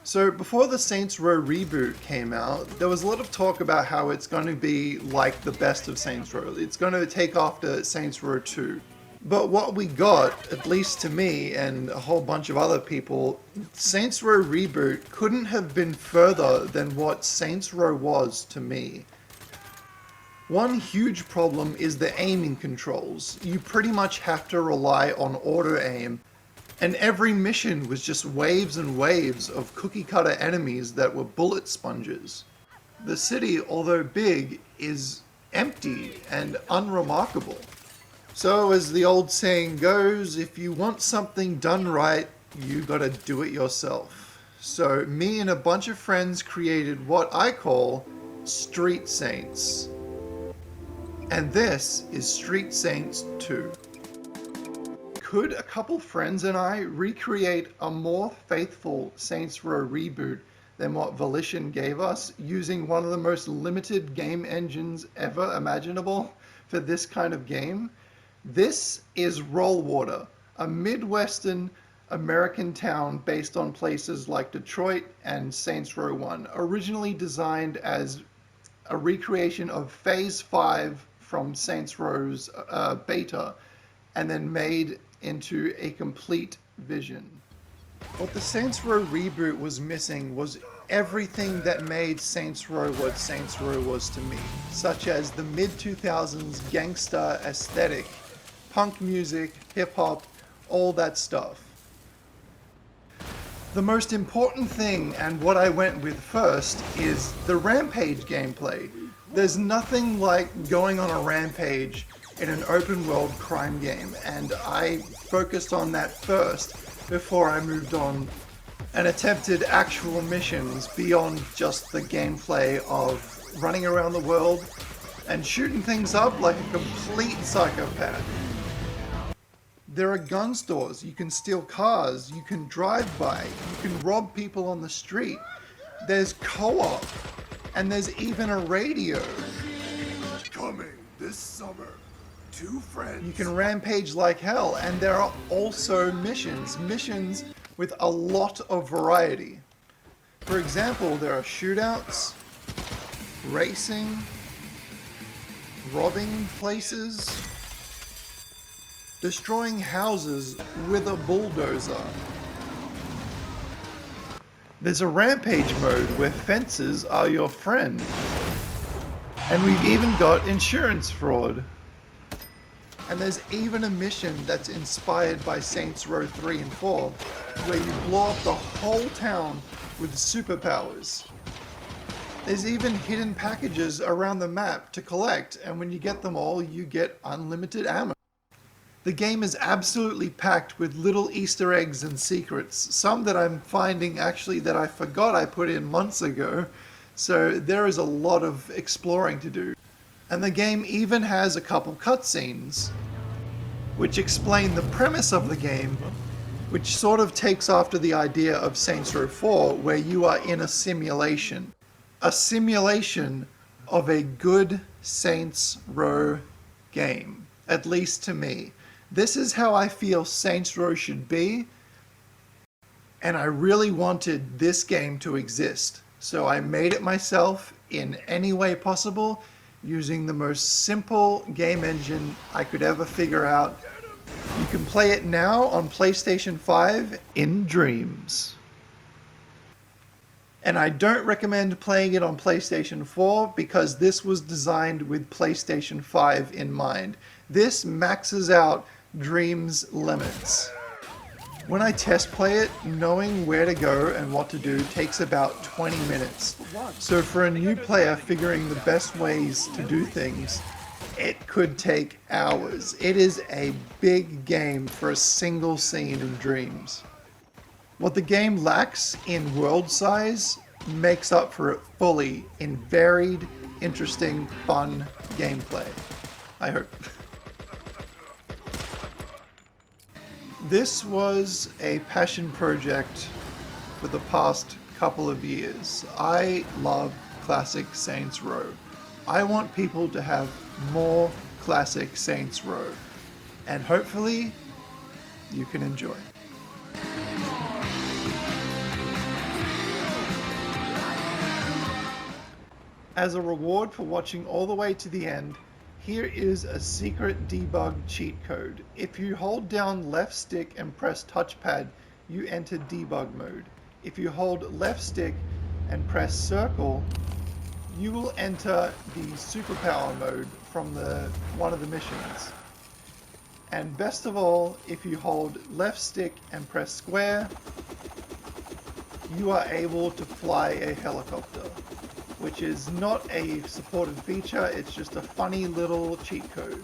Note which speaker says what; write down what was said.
Speaker 1: So before the Saints Row reboot came out, there was a lot of talk about how it's going to be like the best of Saints Row. It's going to take after Saints Row 2. But what we got, at least to me and a whole bunch of other people, Saints Row Reboot couldn't have been further than what Saints Row was to me. One huge problem is the aiming controls. You pretty much have to rely on auto aim, and every mission was just waves and waves of cookie cutter enemies that were bullet sponges. The city, although big, is empty and unremarkable. So as the old saying goes, if you want something done right, you gotta do it yourself. So me and a bunch of friends created what I call Street Saints. And this is Street Saints 2. Could a couple friends and I recreate a more faithful Saints Row reboot than what Volition gave us, using one of the most limited game engines ever imaginable for this kind of game? This is Rollwater, a Midwestern American town based on places like Detroit and Saints Row 1, originally designed as a recreation of Phase 5 from Saints Row's beta, and then made into a complete vision. What the Saints Row reboot was missing was everything that made Saints Row what Saints Row was to me, such as the mid-2000s gangsta aesthetic, punk music, hip-hop, all that stuff. The most important thing, and what I went with first, is the rampage gameplay. There's nothing like going on a rampage in an open world crime game, and I focused on that first before I moved on and attempted actual missions beyond just the gameplay of running around the world and shooting things up like a complete psychopath. There are gun stores, you can steal cars, you can drive by, you can rob people on the street. There's co-op, and there's even a radio.
Speaker 2: Coming this summer, 2 friends.
Speaker 1: You can rampage like hell, and there are also missions with a lot of variety. For example, there are shootouts, racing, robbing places, destroying houses with a bulldozer. There's a rampage mode where fences are your friend. And we've even got insurance fraud. And there's even a mission that's inspired by Saints Row 3 and 4, where you blow up the whole town with superpowers. There's even hidden packages around the map to collect, and when you get them all, you get unlimited ammo. The game is absolutely packed with little Easter eggs and secrets, some that I'm finding actually that I forgot I put in months ago, so there is a lot of exploring to do. And the game even has a couple cutscenes, which explain the premise of the game, which sort of takes after the idea of Saints Row 4, where you are in a simulation. A simulation of a good Saints Row game, at least to me. This is how I feel Saints Row should be, and I really wanted this game to exist. So I made it myself in any way possible, using the most simple game engine I could ever figure out. You can play it now on PlayStation 5 in dreams. And I don't recommend playing it on PlayStation 4 because this was designed with PlayStation 5 in mind. This maxes out Dream's limits. When I test play it, knowing where to go and what to do takes about 20 minutes. So for a new player figuring the best ways to do things, it could take hours. It is a big game for a single scene in Dreams. What the game lacks in world size makes up for it fully in varied, interesting, fun gameplay. I hope. This was a passion project for the past couple of years. I love classic Saints Row. I want people to have more classic Saints Row, and hopefully you can enjoy. As a reward for watching all the way to the end, here is a secret debug cheat code. If you hold down left stick and press touchpad, you enter debug mode. If you hold left stick and press circle, you will enter the superpower mode from one of the missions. And best of all, if you hold left stick and press square, you are able to fly a helicopter, which is not a supported feature, it's just a funny little cheat code.